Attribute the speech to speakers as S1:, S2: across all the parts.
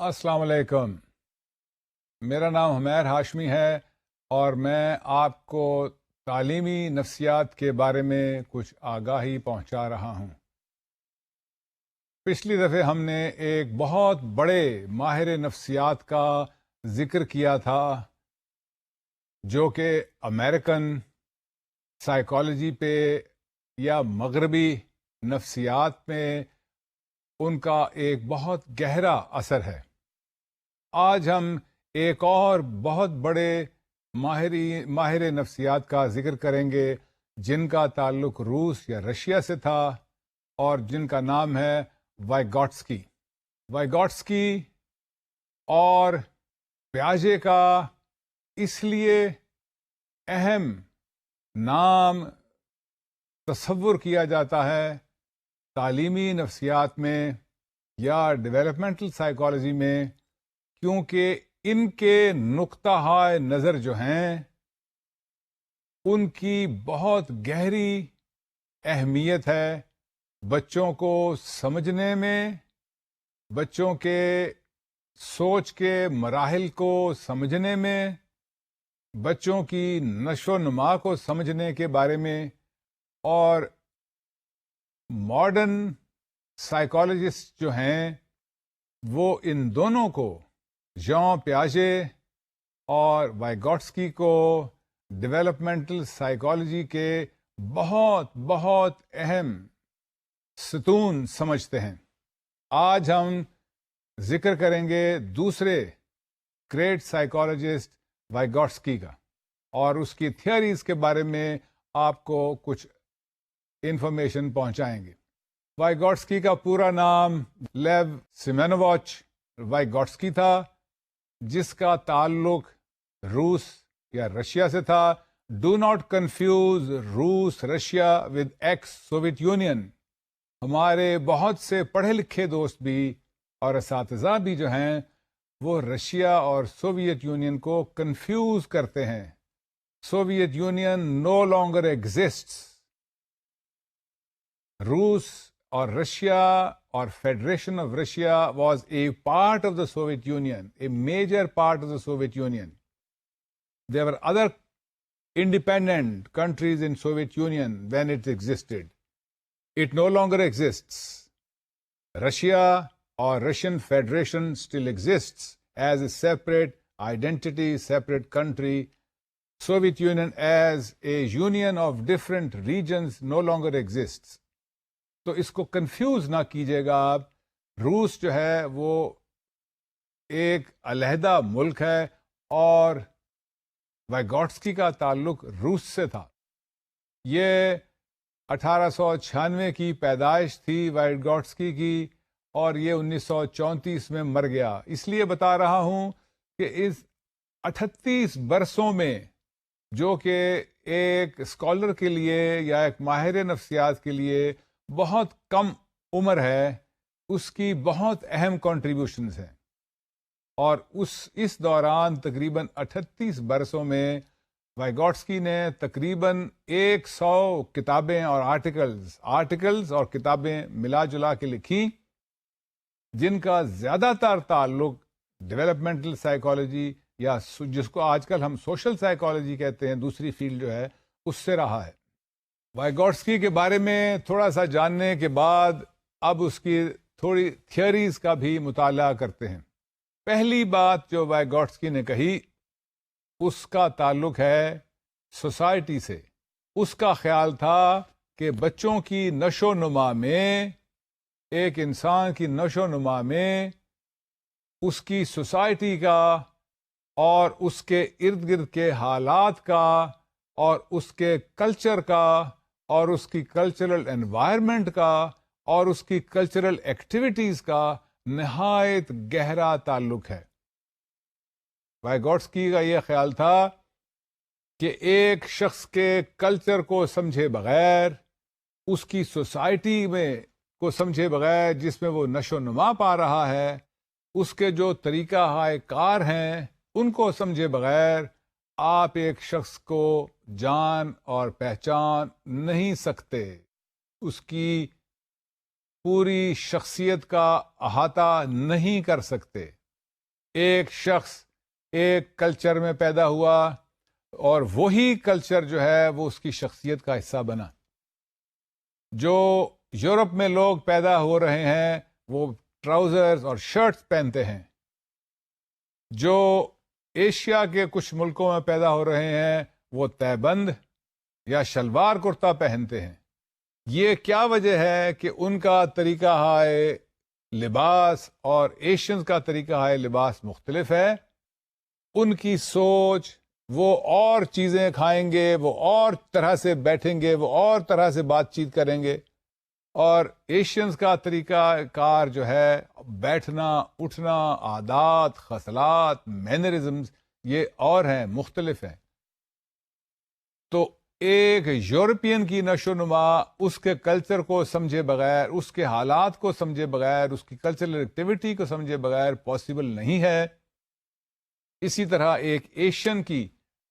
S1: السلام علیکم. میرا نام حمیر ہاشمی ہے اور میں آپ کو تعلیمی نفسیات کے بارے میں کچھ آگاہی پہنچا رہا ہوں. پچھلی دفعہ ہم نے ایک بہت بڑے ماہر نفسیات کا ذکر کیا تھا جو کہ امریکن سائیکالوجی پہ یا مغربی نفسیات میں ان کا ایک بہت گہرا اثر ہے. آج ہم ایک اور بہت بڑے ماہر نفسیات کا ذکر کریں گے جن کا تعلق روس یا رشیا سے تھا اور جن کا نام ہے وائیگوٹسکی. وائیگوٹسکی اور پیاژے کا اس لیے اہم نام تصور کیا جاتا ہے تعلیمی نفسیات میں یا ڈیولپمنٹل سائیکالوجی میں کیونکہ ان کے نقطہ نظر جو ہیں ان کی بہت گہری اہمیت ہے بچوں کو سمجھنے میں، بچوں کے سوچ کے مراحل کو سمجھنے میں، بچوں کی نشو و نما کو سمجھنے کے بارے میں. اور ماڈرن سائیکالوجسٹ جو ہیں وہ ان دونوں کو، ژان پیاژے اور وائیگوٹسکی کو، ڈیولپمنٹل سائیکالوجی کے بہت بہت اہم ستون سمجھتے ہیں. آج ہم ذکر کریں گے دوسرے گریٹ سائیکالوجسٹ وائیگوٹسکی کا اور اس کی تھیوریز کے بارے میں آپ کو کچھ انفارمیشن پہنچائیں گے. وائیگوٹسکی کا پورا نام لیو سیمینووچ وائیگوٹسکی تھا جس کا تعلق روس یا رشیا سے تھا. ڈو ناٹ کنفیوز روس Russia with ex Soviet union. ہمارے بہت سے پڑھے لکھے دوست بھی اور اساتذہ بھی جو ہیں وہ رشیا اور سوویت یونین کو کنفیوز کرتے ہیں. Soviet Union no longer exists. روس اور رشیا اور federation of Russia was a part of the Soviet Union, a major part of the Soviet Union. There were other independent countries in Soviet Union when it existed. It no longer exists. Russia or Russian Federation still exists as a separate identity, separate country. Soviet Union as a union of different regions no longer exists. تو اس کو confuse نہ کیجیے گا آپ. روس جو ہے وہ ایک علیحدہ ملک ہے اور وائیگوٹسکی کا تعلق روس سے تھا. یہ 1896 کی پیدائش تھی وائیگوٹسکی کی اور یہ 1934 میں مر گیا. اس لیے بتا رہا ہوں کہ اس 38 برسوں میں جو کہ ایک اسکالر کے لیے یا ایک ماہر نفسیات کے لیے بہت کم عمر ہے، اس کی بہت اہم کنٹریبیوشنز ہیں. اور اس دوران تقریباً 38 برسوں میں وائیگوٹسکی نے تقریباً 100 کتابیں اور آرٹیکلز اور کتابیں ملا جلا کے لکھی جن کا زیادہ تر تعلق ڈیولپمنٹل سائیکالوجی یا جس کو آج کل ہم سوشل سائیکالوجی کہتے ہیں، دوسری فیلڈ جو ہے، اس سے رہا ہے. وائیگوٹسکی کے بارے میں تھوڑا سا جاننے کے بعد اب اس کی تھوڑی تھیوریز کا بھی مطالعہ کرتے ہیں. پہلی بات جو وائیگوٹسکی نے کہی اس کا تعلق ہے سوسائٹی سے. اس کا خیال تھا کہ بچوں کی نشو و نما میں، ایک انسان کی نشو و نما میں اس کی سوسائٹی کا اور اس کے ارد گرد کے حالات کا اور اس کے کلچر کا اور اس کی کلچرل انوائرمنٹ کا اور اس کی کلچرل ایکٹیویٹیز کا نہایت گہرا تعلق ہے. وائیگوٹسکی کا یہ خیال تھا کہ ایک شخص کے کلچر کو سمجھے بغیر، اس کی سوسائٹی میں کو سمجھے بغیر جس میں وہ نشو و نما پا رہا ہے، اس کے جو طریقہ کار ہیں ان کو سمجھے بغیر آپ ایک شخص کو جان اور پہچان نہیں سکتے. اس کی پوری شخصیت کا احاطہ نہیں کر سکتے. ایک شخص ایک کلچر میں پیدا ہوا اور وہی کلچر جو ہے وہ اس کی شخصیت کا حصہ بنا. جو یورپ میں لوگ پیدا ہو رہے ہیں وہ ٹراؤزرز اور شرٹس پہنتے ہیں. جو ایشیا کے کچھ ملکوں میں پیدا ہو رہے ہیں وہ تہبند یا شلوار کرتا پہنتے ہیں. یہ کیا وجہ ہے کہ ان کا طریقہ ہائے لباس اور ایشینز کا طریقہ ہائے لباس مختلف ہے. ان کی سوچ، وہ اور چیزیں کھائیں گے، وہ اور طرح سے بیٹھیں گے، وہ اور طرح سے بات چیت کریں گے. اور ایشینز کا طریقہ کار جو ہے بیٹھنا، اٹھنا، عادات، خصلات، مینرزمز یہ اور ہیں، مختلف ہیں. تو ایک یورپین کی نشو نما اس کے کلچر کو سمجھے بغیر، اس کے حالات کو سمجھے بغیر، اس کی کلچرل ایکٹیویٹی کو سمجھے بغیر پاسبل نہیں ہے. اسی طرح ایک ایشین کی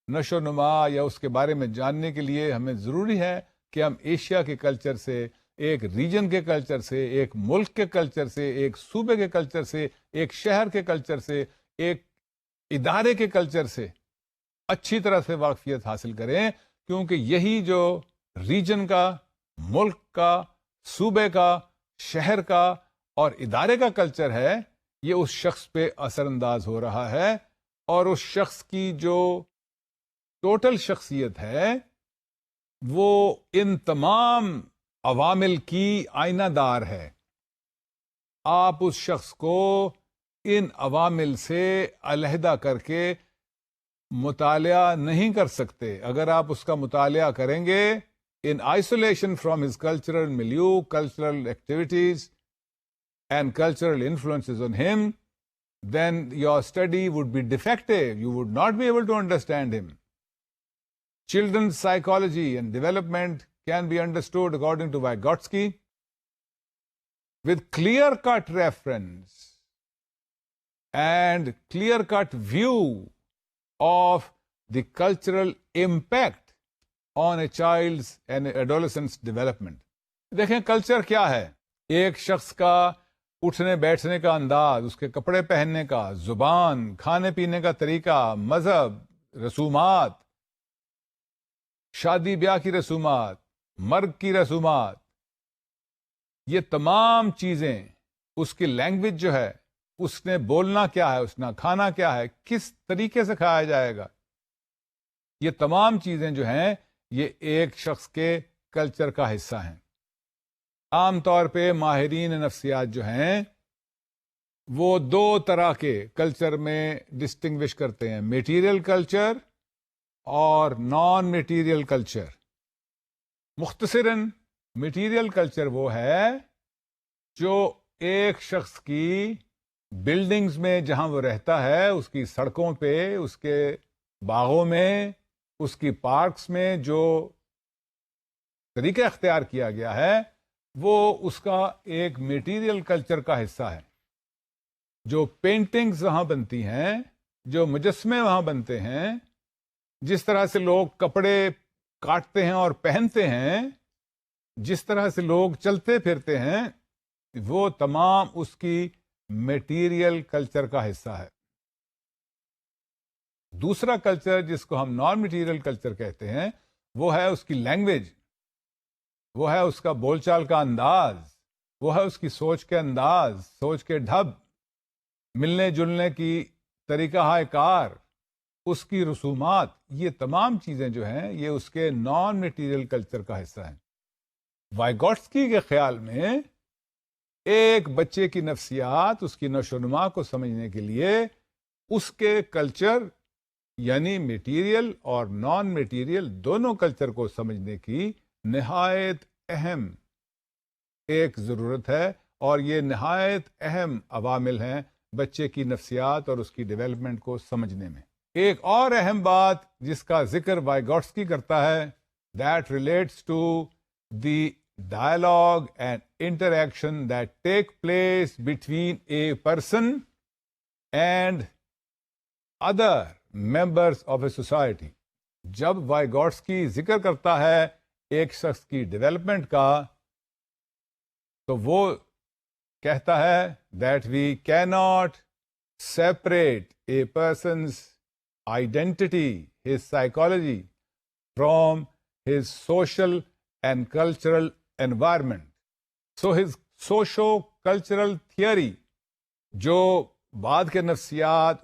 S1: نشو نما یا اس کے بارے میں جاننے کے لیے ہمیں ضروری ہے کہ ہم ایشیا کے کلچر سے، ایک ریجن کے کلچر سے، ایک ملک کے کلچر سے، ایک صوبے کے کلچر سے، ایک شہر کے کلچر سے، ایک ادارے کے کلچر سے اچھی طرح سے واقفیت حاصل کریں. کیونکہ یہی جو ریجن کا، ملک کا، صوبے کا، شہر کا اور ادارے کا کلچر ہے، یہ اس شخص پہ اثر انداز ہو رہا ہے. اور اس شخص کی جو ٹوٹل شخصیت ہے وہ ان تمام عوامل کی آئینہ دار ہے. آپ اس شخص کو ان عوامل سے علیحدہ کر کے مطالعہ نہیں کر سکتے. اگر آپ اس کا مطالعہ کریں گے in isolation from his cultural milieu, cultural activities and cultural influences on him, then your study would be defective. You would not be able to understand him. Children's psychology and development can be understood, according to Vygotsky, with clear-cut reference and clear-cut view of the cultural impact on a child's and adolescent's development. دیکھیں culture کیا ہے؟ ایک شخص کا اٹھنے بیٹھنے کا انداز، اس کے کپڑے پہننے کا، زبان، کھانے پینے کا طریقہ، مذہب، رسومات، شادی بیاہ کی رسومات، مرگ کی رسومات، یہ تمام چیزیں، اس کی لینگویج جو ہے، اس نے بولنا کیا ہے، اس نے کھانا کیا ہے، کس طریقے سے کھایا جائے گا، یہ تمام چیزیں جو ہیں یہ ایک شخص کے کلچر کا حصہ ہیں. عام طور پہ ماہرین نفسیات جو ہیں وہ دو طرح کے کلچر میں ڈسٹنگوش کرتے ہیں، میٹیریل کلچر اور نان میٹیریل کلچر. مختصراً میٹیریل کلچر وہ ہے جو ایک شخص کی بلڈنگز میں جہاں وہ رہتا ہے، اس کی سڑکوں پہ، اس کے باغوں میں، اس کی پارکس میں جو طریقہ اختیار کیا گیا ہے وہ اس کا ایک میٹیریل کلچر کا حصہ ہے. جو پینٹنگز وہاں بنتی ہیں، جو مجسمے وہاں بنتے ہیں، جس طرح سے لوگ کپڑے کاٹتے ہیں اور پہنتے ہیں، جس طرح سے لوگ چلتے پھرتے ہیں، وہ تمام اس کی میٹیریل کلچر کا حصہ ہے. دوسرا کلچر جس کو ہم نان میٹیریل کلچر کہتے ہیں وہ ہے اس کی لینگویج، وہ ہے اس کا بول چال کا انداز، وہ ہے اس کی سوچ کے انداز، سوچ کے ڈھب، ملنے جلنے کی طریقہ ہائے کار، اس کی رسومات. یہ تمام چیزیں جو ہیں یہ اس کے نان میٹیریل کلچر کا حصہ ہیں. وائگوٹسکی کے خیال میں ایک بچے کی نفسیات، اس کی نشو و نما کو سمجھنے کے لیے اس کے کلچر یعنی میٹیریل اور نان میٹیریل دونوں کلچر کو سمجھنے کی نہایت اہم ایک ضرورت ہے. اور یہ نہایت اہم عوامل ہیں بچے کی نفسیات اور اس کی ڈیولپمنٹ کو سمجھنے میں. ایک اور اہم بات جس کا ذکر وائگوٹسکی کرتا ہے، that relates to the dialogue and interaction that take place between a person and other members of a society. جب وائگوٹسکی ذکر کرتا ہے ایک شخص کی ڈیولپمنٹ کا تو وہ کہتا ہے that we cannot separate a person's identity, his psychology, from his social and cultural environment. So his socio-cultural theory, جو بعد کے نفسیات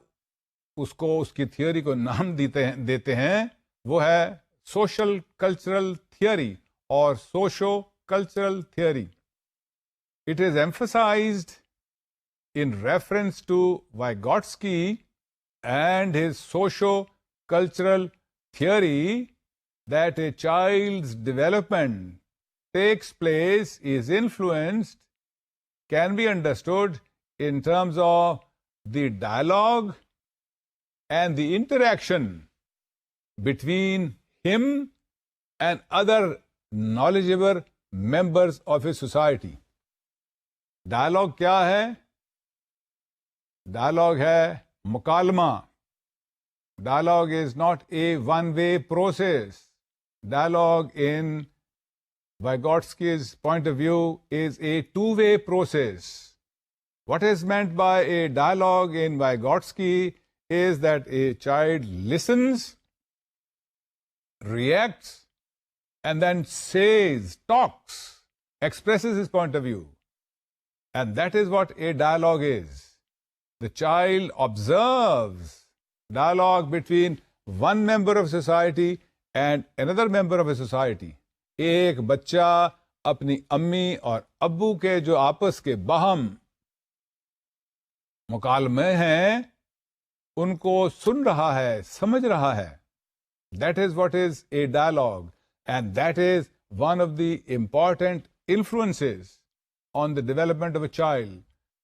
S1: اس کو اس کی تھیوری کو نام دیتے ہیں وہ ہے سوشل کلچرل تھیوری اور socio cultural theory. It is emphasized in reference to Vygotsky and his socio-cultural theory that a child's development takes place, is influenced, can be understood in terms of the dialogue and the interaction between him and other knowledgeable members of his society. Dialogue کیا ہے؟ Dialogue ہے مکالمہ. Dialogue is not a one way process. Dialogue in Vygotsky's point of view is a two-way process. What is meant by a dialogue in Vygotsky is that a child listens, reacts, and then says, talks, expresses his point of view. And that is what a dialogue is. The child observes dialogue between one member of society and another member of a society. ایک بچہ اپنی امی اور ابو کے جو آپس کے باہم مکالمے ہیں ان کو سن رہا ہے، سمجھ رہا ہے. That is what is a dialogue, and that is one of the important influences on the development of a child.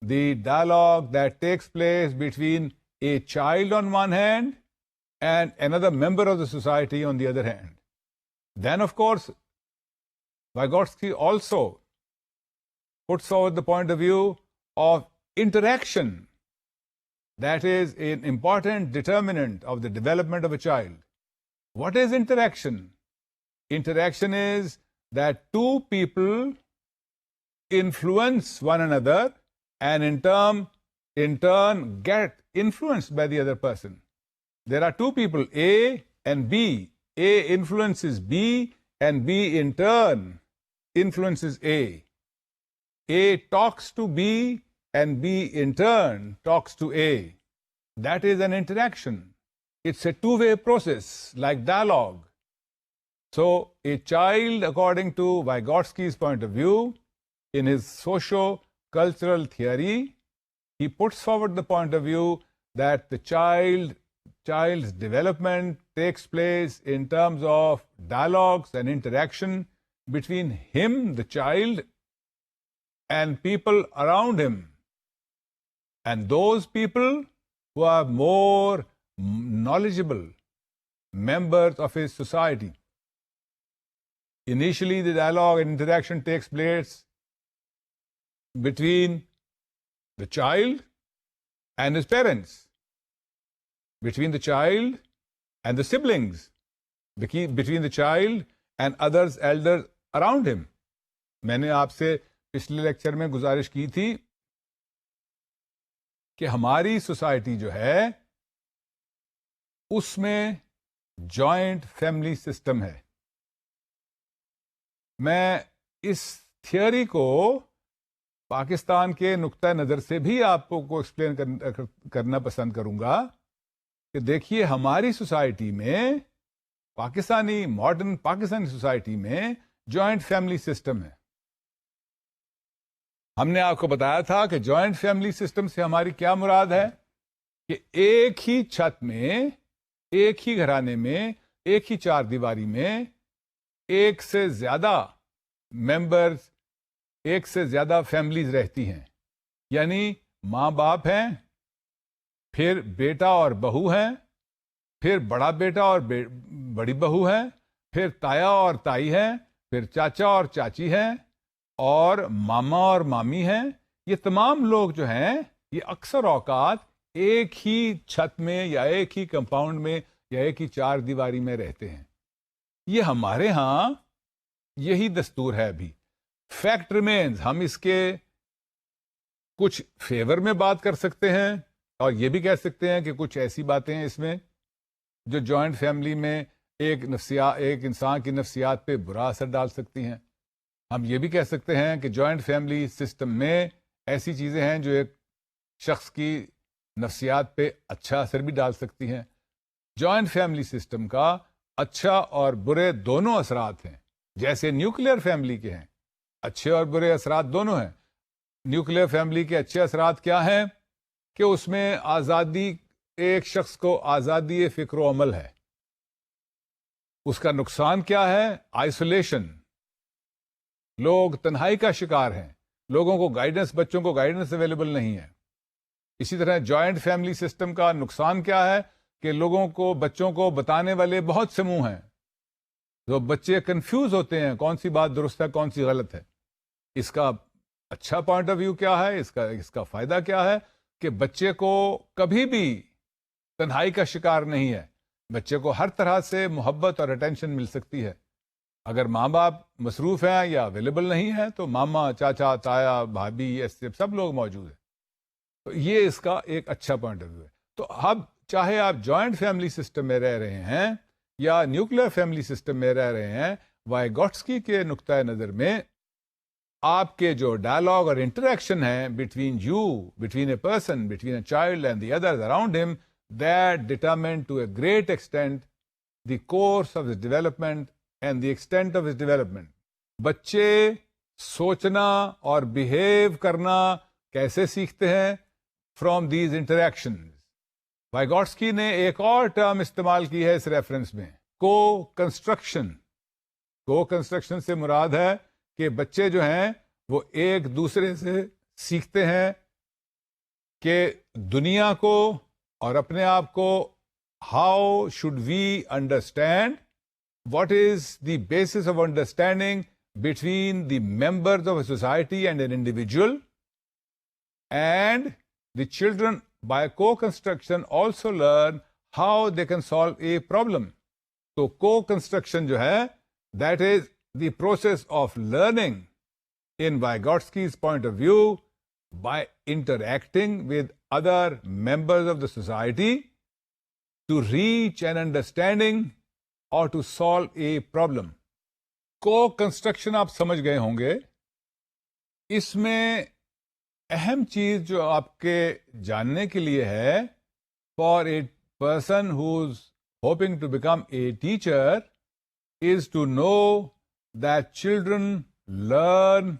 S1: The dialogue that takes place between a child on one hand and another member of the society on the other hand. Then, of course, Vygotsky also puts forward the point of view of interaction. That is an important determinant of the development of a child. What is interaction? Interaction is that two people influence one another and in turn get influenced by the other person. There are two people, A and B. A influences B and B in turn influences A. A talks to B and B in turn talks to A. That is an interaction. It's a two-way process, like dialogue. So, a child, according to Vygotsky's point of view, in his socio-cultural theory, he puts forward the point of view that the child's development takes place in terms of dialogues and interaction between him, the child, and people around him. And those people who are more knowledgeable members of his society. Initially, the dialogue and interaction takes place between the child and his parents, between the child and the siblings, between the child and others, elders around him. میں نے آپ سے پچھلے lecture میں گزارش کی تھی کہ ہماری سوسائٹی جو ہے اس میں جوائنٹ فیملی سسٹم ہے. میں اس تھیوری کو پاکستان کے نقطہ نظر سے بھی آپ کو ایکسپلین کرنا پسند کروں گا کہ دیکھیے ہماری سوسائٹی میں ماڈرن پاکستانی سوسائٹی میں جوائنٹ فیملی سسٹم ہے. ہم نے آپ کو بتایا تھا کہ جوائنٹ فیملی سسٹم سے ہماری کیا مراد ہے کہ ایک ہی چھت میں، ایک ہی گھرانے میں، ایک ہی چار دیواری میں ایک سے زیادہ ممبرز، ایک سے زیادہ فیملیز رہتی ہیں. یعنی ماں باپ ہیں، پھر بیٹا اور بہو ہیں، پھر بڑا بیٹا اور بڑی بہو ہیں، پھر تایا اور تائی ہیں، پھر چاچا اور چاچی ہیں، اور ماما اور مامی ہیں. یہ تمام لوگ جو ہیں یہ اکثر اوقات ایک ہی چھت میں یا ایک ہی کمپاؤنڈ میں یا ایک ہی چار دیواری میں رہتے ہیں. یہ ہمارے ہاں یہی دستور ہے ابھی. فیکٹ ریمینز، ہم اس کے کچھ فیور میں بات کر سکتے ہیں اور یہ بھی کہہ سکتے ہیں کہ کچھ ایسی باتیں ہیں اس میں جو جوائنٹ فیملی میں ایک انسان کی نفسیات پہ برا اثر ڈال سکتی ہیں. ہم یہ بھی کہہ سکتے ہیں کہ جوائنٹ فیملی سسٹم میں ایسی چیزیں ہیں جو ایک شخص کی نفسیات پہ اچھا اثر بھی ڈال سکتی ہیں. جوائنٹ فیملی سسٹم کا اچھا اور برے دونوں اثرات ہیں، جیسے نیوکلیر فیملی کے ہیں. اچھے اور برے اثرات دونوں ہیں. نیوکلیر فیملی کے اچھے اثرات کیا ہیں کہ اس میں آزادی، ایک شخص کو آزادی فکر و عمل ہے. اس کا نقصان کیا ہے؟ آئسولیشن. لوگ تنہائی کا شکار ہیں، لوگوں کو گائیڈنس، بچوں کو گائیڈنس اویلیبل نہیں ہے. اسی طرح جوائنٹ فیملی سسٹم کا نقصان کیا ہے کہ لوگوں کو، بچوں کو بتانے والے بہت سے منہ ہیں، تو بچے کنفیوز ہوتے ہیں کون سی بات درست ہے کون سی غلط ہے. اس کا اچھا پوائنٹ آف ویو کیا ہے، اس کا فائدہ کیا ہے کہ بچے کو کبھی بھی تنہائی کا شکار نہیں ہے. بچے کو ہر طرح سے محبت اور اٹینشن مل سکتی ہے. اگر ماں باپ مصروف ہیں یا اویلیبل نہیں ہیں تو ماما، چاچا، تایا، بھابھی، ایسے سب لوگ موجود ہیں. تو یہ اس کا ایک اچھا پوائنٹ آف ویو ہے. تو اب چاہے آپ جوائنٹ فیملی سسٹم میں رہ رہے ہیں یا نیوکلیر فیملی سسٹم میں رہ رہے ہیں، وائیگوٹسکی کے نقطۂ نظر میں آپ کے جو ڈائلاگ اور انٹریکشن ہے between a person, between a child and the others around ہم، that determine to a great extent the course of his development and the extent of his development. بچے سوچنا اور بہیو کرنا کیسے سیکھتے ہیں؟ From these interaction. وائیگوٹسکی نے ایک اور ٹرم استعمال کی ہے اس ریفرنس میں، کو کنسٹرکشن. کو کنسٹرکشن سے مراد ہے کہ بچے جو ہیں وہ ایک دوسرے سے سیکھتے ہیں کہ دنیا کو اور اپنے آپ کو how should we understand, what is the basis of understanding between the members of a society and an individual. And the children by co-construction also learn how they can solve a problem. So co-construction جو ہے, that is the process of learning in Vygotsky's point of view by interacting with other members of the society to reach an understanding or to solve a problem. Co-construction آپ سمجھ گئے ہوں گے. اس میں اہم چیز جو آپ کے جاننے کے لیے ہے، for a person who's hoping to become a teacher, is to know that children learn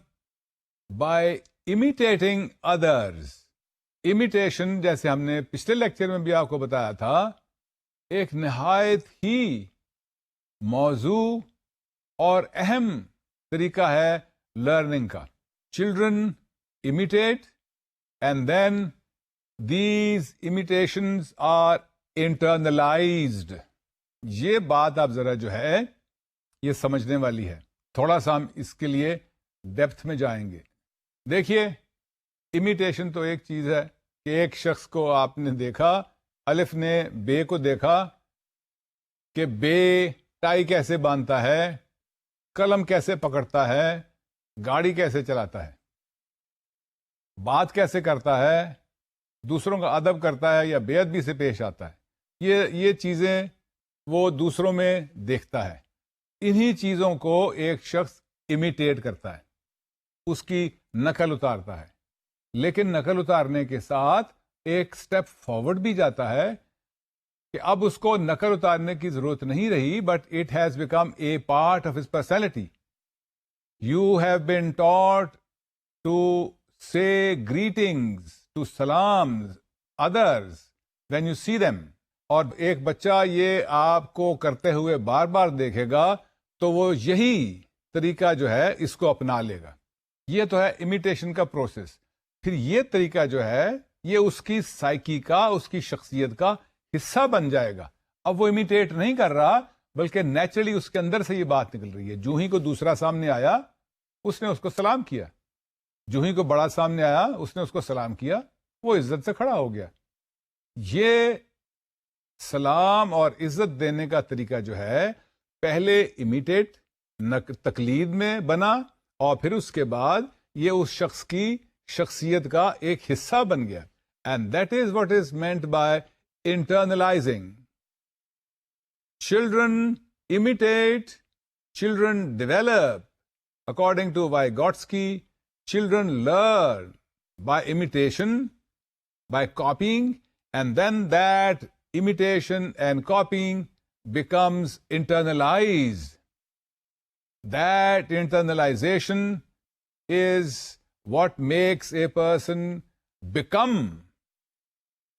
S1: by imitating others. Imitation, جیسے ہم نے پچھلے لیکچر میں بھی آپ کو بتایا تھا، ایک نہایت ہی موضوع اور اہم طریقہ ہے لرننگ کا. Children imitate and then these imitations are internalized. یہ بات آپ ذرا جو ہے یہ سمجھنے والی ہے. تھوڑا سا ہم اس کے لیے ڈیپتھ میں جائیں گے. دیکھیے، امیٹیشن تو ایک چیز ہے کہ ایک شخص کو آپ نے دیکھا، الف نے بے کو دیکھا کہ بے ٹائی کیسے باندھتا ہے، قلم کیسے پکڑتا ہے، گاڑی کیسے چلاتا ہے، بات کیسے کرتا ہے، دوسروں کا ادب کرتا ہے یا بے ادبی سے پیش آتا ہے. یہ چیزیں وہ دوسروں میں دیکھتا ہے. انہی چیزوں کو ایک شخص امیٹیٹ کرتا ہے، اس کی نقل اتارتا ہے. لیکن نقل اتارنے کے ساتھ ایک سٹیپ فارورڈ بھی جاتا ہے کہ اب اس کو نقل اتارنے کی ضرورت نہیں رہی، but it has become a part of his personality. You have been taught to say greetings, to salams, others when you see them. اور ایک بچہ یہ آپ کو کرتے ہوئے بار بار دیکھے گا تو وہ یہی طریقہ جو ہے اس کو اپنا لے گا. یہ تو ہے امیٹیشن کا پروسیس. پھر یہ طریقہ جو ہے یہ اس کی سائیکی کا، اس کی شخصیت کا حصہ بن جائے گا. اب وہ امیٹیٹ نہیں کر رہا بلکہ نیچرلی اس کے اندر سے یہ بات نکل رہی ہے. جو ہی کو دوسرا سامنے آیا اس نے اس کو سلام کیا، جو ہی کو بڑا سامنے آیا اس نے اس کو سلام کیا، وہ عزت سے کھڑا ہو گیا. یہ سلام اور عزت دینے کا طریقہ جو ہے پہلے امیٹیٹ، تقلید میں بنا، اور پھر اس کے بعد یہ اس شخص کی شخصیت کا ایک حصہ بن گیا. And that is what is meant by internalizing. Children imitate, children develop. According to Vygotsky, children learn by imitation, by copying, and then that imitation and copying becomes internalized. That internalization is what makes a person become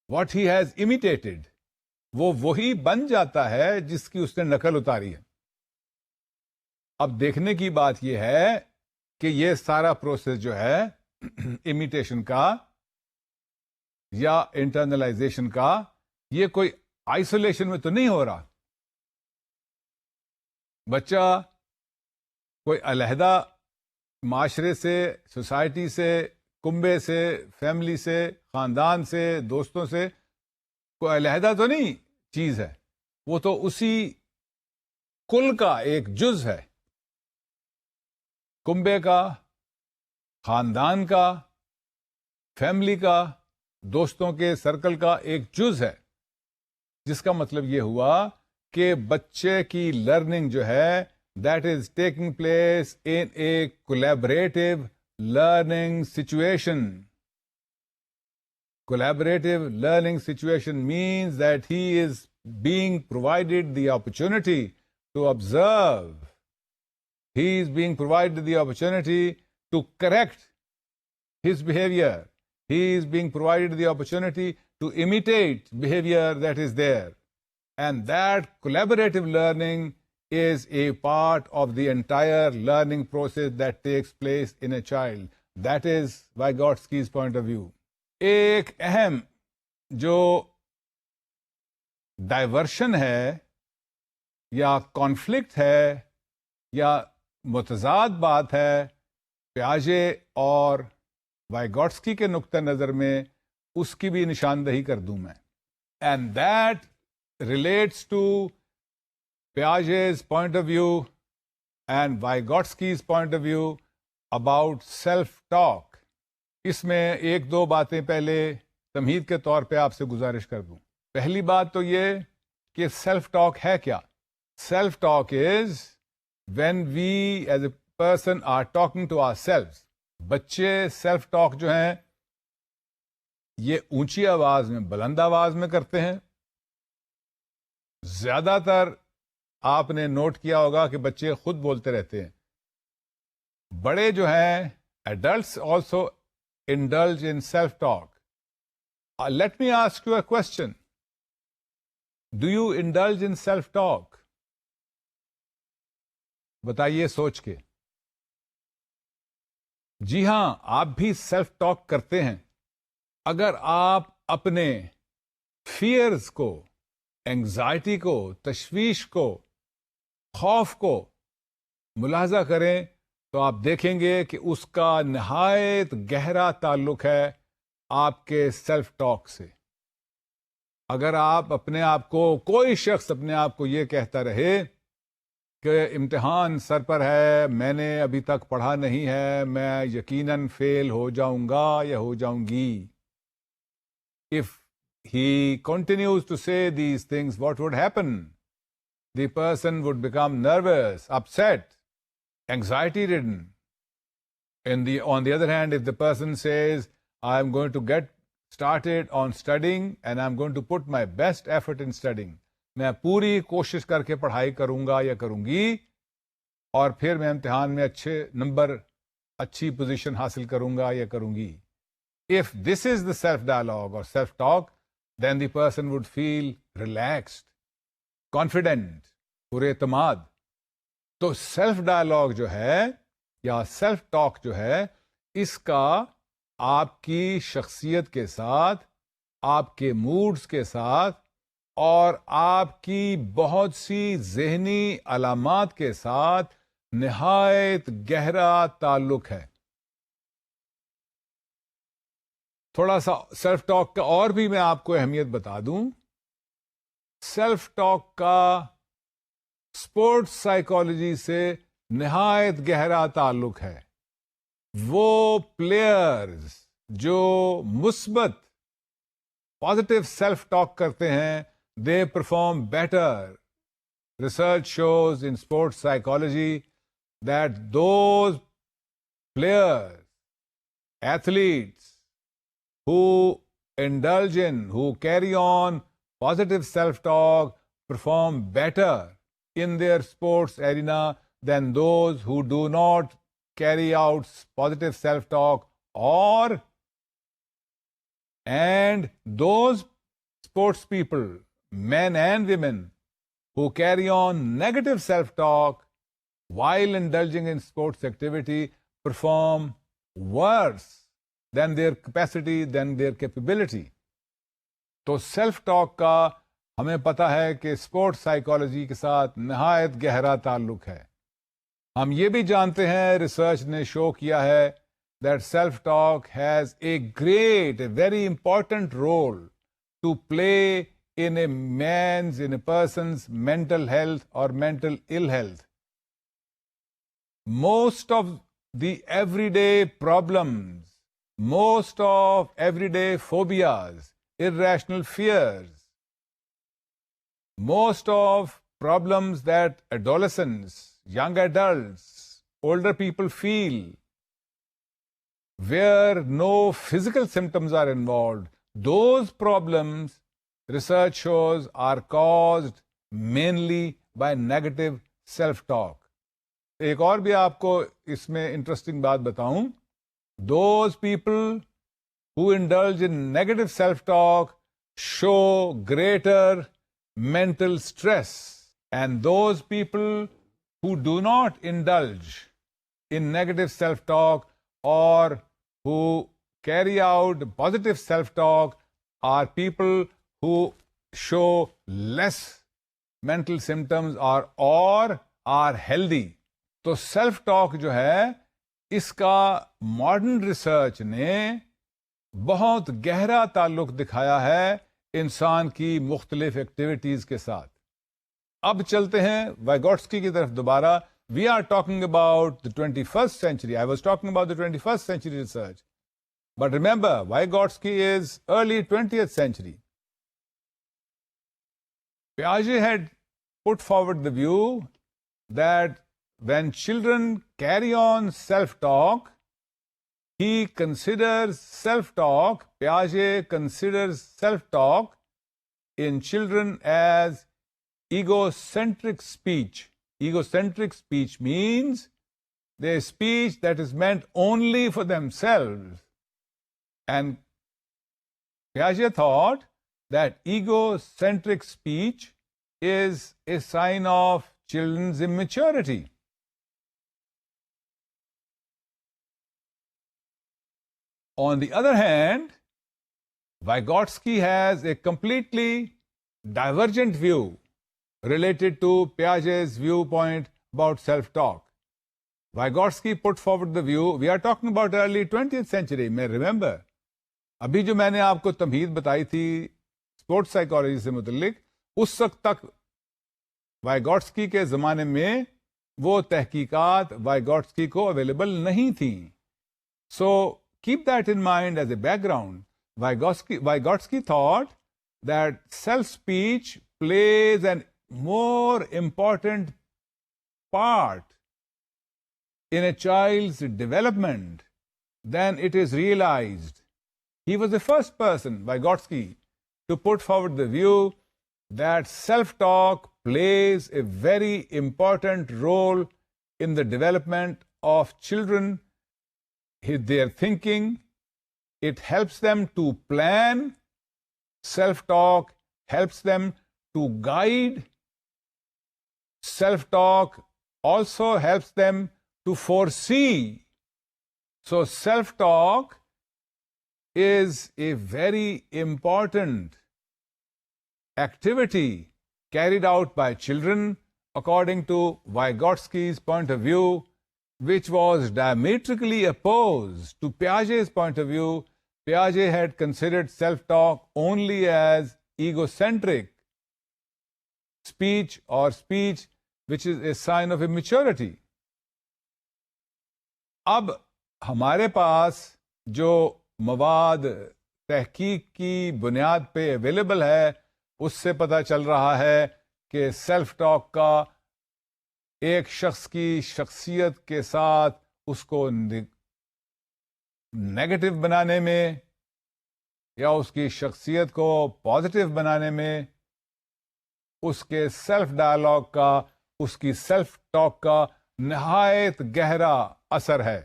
S1: what he has imitated. وہ وہی بن جاتا ہے جس کی اس نے نقل اتاری ہے. اب دیکھنے کی بات یہ ہے کہ یہ سارا پروسیس جو ہے امیٹیشن کا یا انٹرنلائزیشن کا، یہ کوئی آئسولیشن میں تو نہیں ہو رہا. بچہ کوئی علیحدہ معاشرے سے، سوسائٹی سے، کنبے سے، فیملی سے، خاندان سے، دوستوں سے کوئی علیحدہ تو نہیں چیز ہے، وہ تو اسی کل کا ایک جز ہے. کنبے کا، خاندان کا، فیملی کا، دوستوں کے سرکل کا ایک جز ہے، جس کا مطلب یہ ہوا کہ بچے کی لرننگ جو ہے that is taking place in a collaborative learning situation. Collaborative learning situation means that he is being provided the opportunity to observe. He is being provided the opportunity to correct his behavior. He is being provided the opportunity to imitate behavior that is there. And that collaborative learning is a part of the entire learning process that takes place in a child. That is Vygotsky's point of view. ایک اہم جو diversion ہے یا conflict ہے یا متضاد بات ہے پیاژے اور وائگوٹسکی کے نقطہ نظر میں، اس کی بھی نشاندہی کر دوں میں. And that relates to Piaget's point of view and Vygotsky's point of view about self talk. اس میں ایک دو باتیں پہلے تمہید کے طور پہ آپ سے گزارش کر دوں. پہلی بات تو یہ کہ سیلف ٹاک ہے کیا؟ Self talk is when we as a person are talking to our self. بچے سیلف ٹاک جو ہیں یہ اونچی آواز میں، بلند آواز میں کرتے ہیں. زیادہ تر آپ نے نوٹ کیا ہوگا کہ بچے خود بولتے رہتے ہیں. بڑے جو ہیں adults also indulge in self-talk. Let me ask you a question. Do you indulge in self-talk? بتائیے سوچ کے. جی ہاں، آپ بھی سیلف ٹاک کرتے ہیں. اگر آپ اپنے فیئرز کو، اینگزائٹی کو، تشویش کو، خوف کو ملاحظہ کریں تو آپ دیکھیں گے کہ اس کا نہایت گہرا تعلق ہے آپ کے سیلف ٹاک سے. اگر آپ اپنے آپ کو، کوئی شخص اپنے آپ کو یہ کہتا رہے کہ امتحان سر پر ہے، میں نے ابھی تک پڑھا نہیں ہے، میں یقیناً فیل ہو جاؤں گا یا ہو جاؤں گی. If he continues to say these things, what would happen? The person would become nervous, upset, anxiety-ridden. On the other hand, if the person says, I am going to get started on studying and I am going to put my best effort in studying, میں پوری کوشش کر کے پڑھائی کروں گا یا کروں گی اور پھر میں امتحان میں اچھے نمبر، اچھی پوزیشن حاصل کروں گا یا کروں گی. If this is the self-dialogue or self-talk, then the person would feel relaxed, confident, پورے اعتماد. تو سیلف ڈائلاگ جو ہے یا سیلف ٹاک جو ہے، اس کا آپ کی شخصیت کے ساتھ، آپ کے موڈز کے ساتھ اور آپ کی بہت سی ذہنی علامات کے ساتھ نہایت گہرا تعلق ہے. تھوڑا سا سیلف ٹاک کا اور بھی میں آپ کو اہمیت بتا دوں. سیلف ٹاک کا اسپورٹس سائیکالوجی سے نہایت گہرا تعلق ہے. وہ پلیئرز جو مثبت positive self-talk کرتے ہیں, they perform better. Research shows in sports psychology that those players, athletes who indulge in, who carry on positive self-talk perform better in their sports arena than those who do not carry out positive self-talk, and those sports people, men and women, who carry on negative self-talk while indulging in sports activity perform worse than their capacity, than their capability. تو self talk کا ہمیں پتا ہے کہ sports psychology کے ساتھ نہایت گہرا تعلق ہے. ہم یہ بھی جانتے ہیں, ریسرچ نے شو کیا ہے, that self talk has a great, a very important role to play in a man's, in a person's mental health or mental ill health. Most of the everyday problems, most of everyday phobias, irrational fears, most of problems that adolescents, young adults, older people feel, where no physical symptoms are involved, those problems, research shows, are caused mainly by negative self-talk. ایک اور بھی آپ کو اس میں interesting بات بتاؤں. Those people who indulge in negative self-talk show greater mental stress, and those people who do not indulge in negative self-talk or who carry out positive self-talk are people who show less mental symptoms or are healthy. تو self talk جو ہے اس کا modern research نے بہت گہرا تعلق دکھایا ہے انسان کی مختلف ایکٹیویٹیز کے ساتھ. اب چلتے ہیں وائگوٹسکی کی طرف دوبارہ. We are talking about the 21st century. I was talking about the 21st century research. But remember, Vygotsky is early 20th century. Piaget had put forward the view that when children carry on self-talk, he considers self-talk, Piaget considers self-talk in children as egocentric speech. Egocentric speech means the speech that is meant only for themselves. And Piaget thought that egocentric speech is a sign of children's immaturity. On the other hand, Vygotsky has a completely divergent view related to Piaget's viewpoint about self-talk. Vygotsky put forward the view, we are talking about early 20th century, may remember. ابھی جو میں نے آپ کو تمہید بتائی تھی sports psychology سے متعلق, اس وقت تک وائگوٹسکی کے زمانے میں وہ تحقیقات وائگوٹسکی کو اویلیبل نہیں تھیں. So keep that in mind as a back ground. Vygotsky thought that self-speech plays a more important part in a child's development than it is realized. He was the first person, Vygotsky, to put forward the view that self-talk plays a very important role in the development of children, their thinking. It helps them to plan. Self-talk helps them to guide. Self-talk also helps them to foresee. So self-talk is a very important activity carried out by children according to Vygotsky's point of view, which was diametrically opposed to Piaget's point of view. Piaget had considered self-talk only as egocentric speech or speech which is a sign of immaturity. اب ہمارے پاس جو مواد تحقیق کی بنیاد پہ available ہے اس سے پتہ چل رہا ہے کہ سیلف ٹاک کا ایک شخص کی شخصیت کے ساتھ اس کو نیگیٹو بنانے میں یا اس کی شخصیت کو پازیٹو بنانے میں اس کے سیلف ڈائلاگ کا، اس کی سیلف ٹاک کا نہایت گہرا اثر ہے.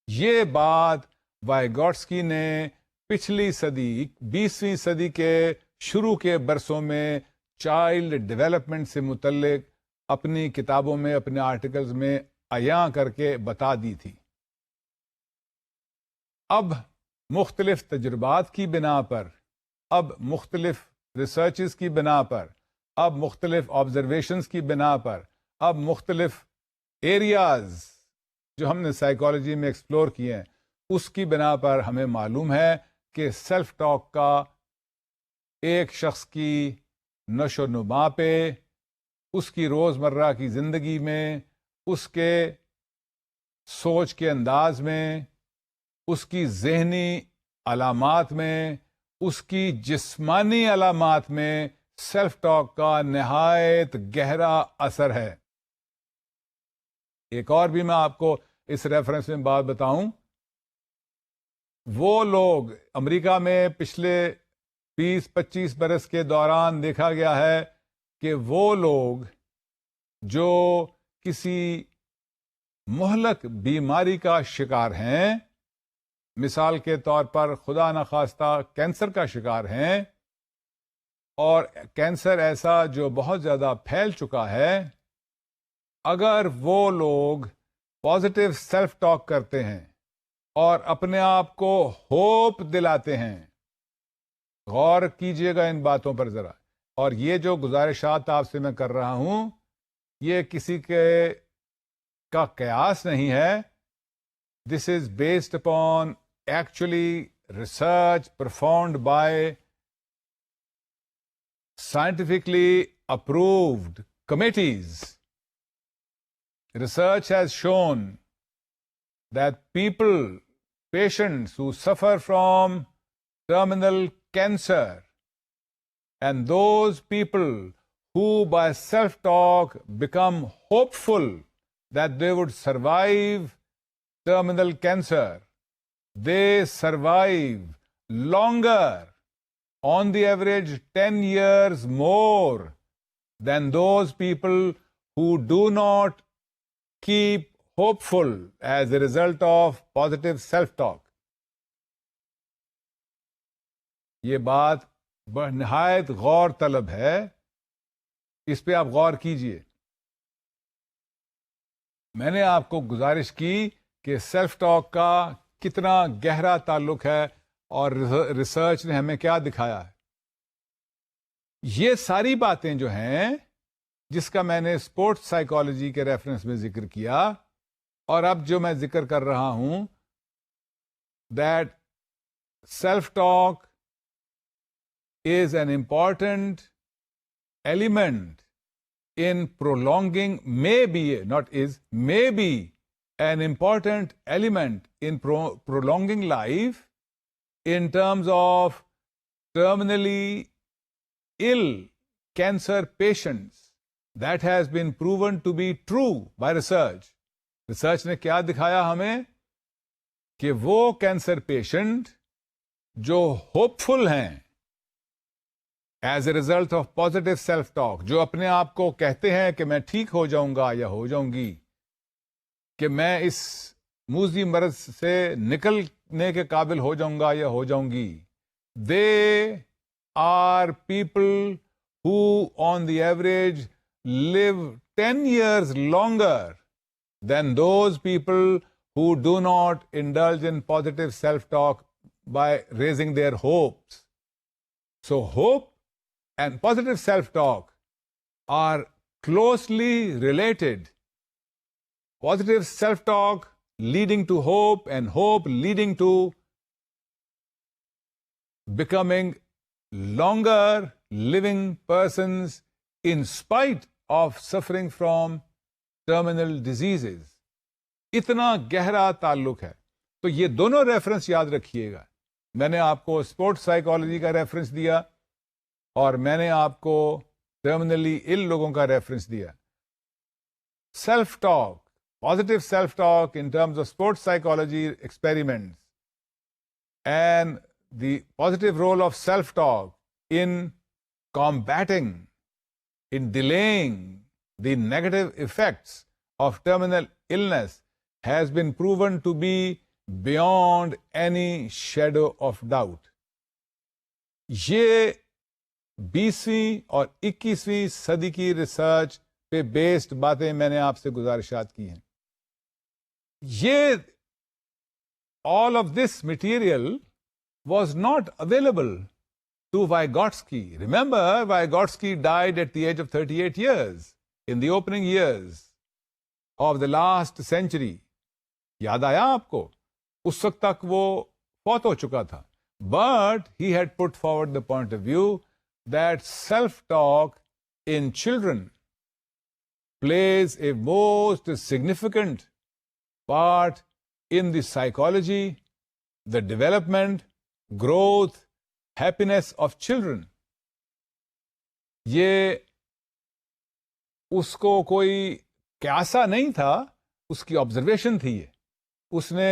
S1: یہ بات وائیگوٹسکی نے پچھلی صدی 20ویں صدی کے شروع کے برسوں میں چائلڈ ڈیولپمنٹ سے متعلق اپنی کتابوں میں، اپنے آرٹیکلز میں عیاں کر کے بتا دی تھی. اب مختلف تجربات کی بنا پر، اب مختلف ریسرچز کی بنا پر، اب مختلف آبزرویشنز کی بنا پر، اب مختلف ایریاز جو ہم نے سائیکالوجی میں ایکسپلور کیے ہیں اس کی بنا پر ہمیں معلوم ہے کہ سیلف ٹاک کا ایک شخص کی نشو و نما پہ، اس کی روزمرہ کی زندگی میں، اس کے سوچ کے انداز میں، اس کی ذہنی علامات میں، اس کی جسمانی علامات میں سیلف ٹاک کا نہایت گہرا اثر ہے. ایک اور بھی میں آپ کو اس ریفرنس میں بات بتاؤں. وہ لوگ امریکہ میں پچھلے 20-25 برس کے دوران دیکھا گیا ہے کہ وہ لوگ جو کسی مہلک بیماری کا شکار ہیں، مثال کے طور پر خدا نخواستہ کینسر کا شکار ہیں، اور کینسر ایسا جو بہت زیادہ پھیل چکا ہے، اگر وہ لوگ پازیٹو سیلف ٹاک کرتے ہیں اور اپنے آپ کو ہوپ دلاتے ہیں، غور کیجئے گا ان باتوں پر ذرا. اور یہ جو گزارشات آپ سے میں کر رہا ہوں یہ کسی کا قیاس نہیں ہے. This is based upon actually research performed by scientifically approved committees. Research has shown that patients who suffer from terminal cancer and those people who by self-talk become hopeful that they would survive terminal cancer, they survive longer, on the average 10 years more than those people who do not keep hopeful as a result of positive self-talk. یہ بات نہایت غور طلب ہے، اس پہ آپ غور کیجئے. میں نے آپ کو گزارش کی کہ سیلف ٹاک کا کتنا گہرا تعلق ہے اور ریسرچ نے ہمیں کیا دکھایا ہے. یہ ساری باتیں جو ہیں جس کا میں نے اسپورٹس سائیکالوجی کے ریفرنس میں ذکر کیا، اور اب جو میں ذکر کر رہا ہوں، that self talk is an important element in prolonging, may be an important element in prolonging life in terms of terminally ill cancer patients. That has been proven to be true by research. Research نے کیا دکھایا ہمیں کہ وہ cancer patient جو ہوپفل ہیں as a result of positive self talk, جو اپنے آپ کو کہتے ہیں کہ میں ٹھیک ہو جاؤں گا یا ہو جاؤں گی، کہ میں اس موذی مرض سے نکلنے کے قابل ہو جاؤں گا یا ہو جاؤں گی، they are people who on the average live 10 years longer than those people who do not indulge in positive self-talk by raising their hopes. So hope and positive self-talk are closely related. Positive self-talk leading to hope and hope leading to becoming longer living persons in spite of suffering from terminal diseases. اتنا گہرا تعلق ہے. تو یہ دونوں reference یاد رکھیے گا. میں نے آپ کو اسپورٹس سائیکالوجی کا ریفرنس دیا اور میں نے آپ کو ٹرمینلی ال لوگوں کا ریفرنس دیا. Self talk, positive self-talk in terms of sports psychology experiments, and the positive role of self-talk in combating, in delaying the negative effects of terminal illness has been proven to be beyond any shadow of doubt. یہ 20ویں اور 21ویں صدی کی research پہ based باتیں میں نے آپ سے گزارشات کی ہیں. یہ all of this material was not available to Vygotsky. Remember, Vygotsky died at the age of 38 years, in the opening years of the last century. یاد آیا آپ کو؟ اس وقت تک وہ فوت ہو چکا تھا. But he had put forward the point of view that self-talk in children plays a most significant part in the psychology, the development, growth, happiness of children. یہ اس کو کوئی قیاسا نہیں تھا, اس کی آبزرویشن تھی. یہ اس نے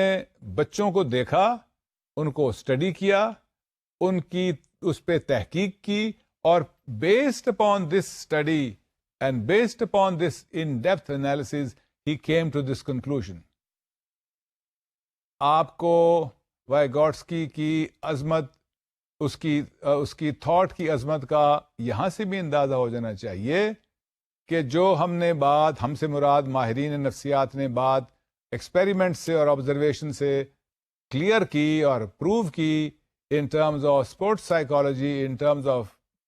S1: بچوں کو دیکھا, ان کو اسٹڈی کیا, ان کی اس پہ تحقیق کی, اور based upon this study and based upon this in depth analysis he came to this conclusion. آپ کو وائگوٹسکی کی عظمت, اس کی تھاٹ کی عظمت کا یہاں سے بھی اندازہ ہو جانا چاہیے کہ جو ہم سے مراد ماہرین نفسیات نے بات ایکسپیریمنٹ سے اور آبزرویشن سے کلیئر کی اور پروو کی in terms of sports psychology, in terms of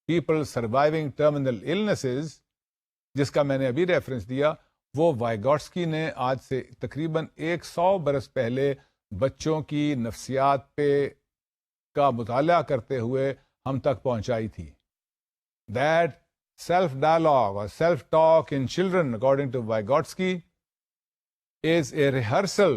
S1: people surviving terminal illnesses, جس کا میں نے ابھی ریفرنس دیا, وہ وائگوٹسکی نے آج سے تقریباً 100 برس پہلے بچوں کی نفسیات پہ کا مطالعہ کرتے ہوئے ہم تک پہنچائی تھی. That self-dialogue or self-talk in children, according to Vygotsky, is a rehearsal,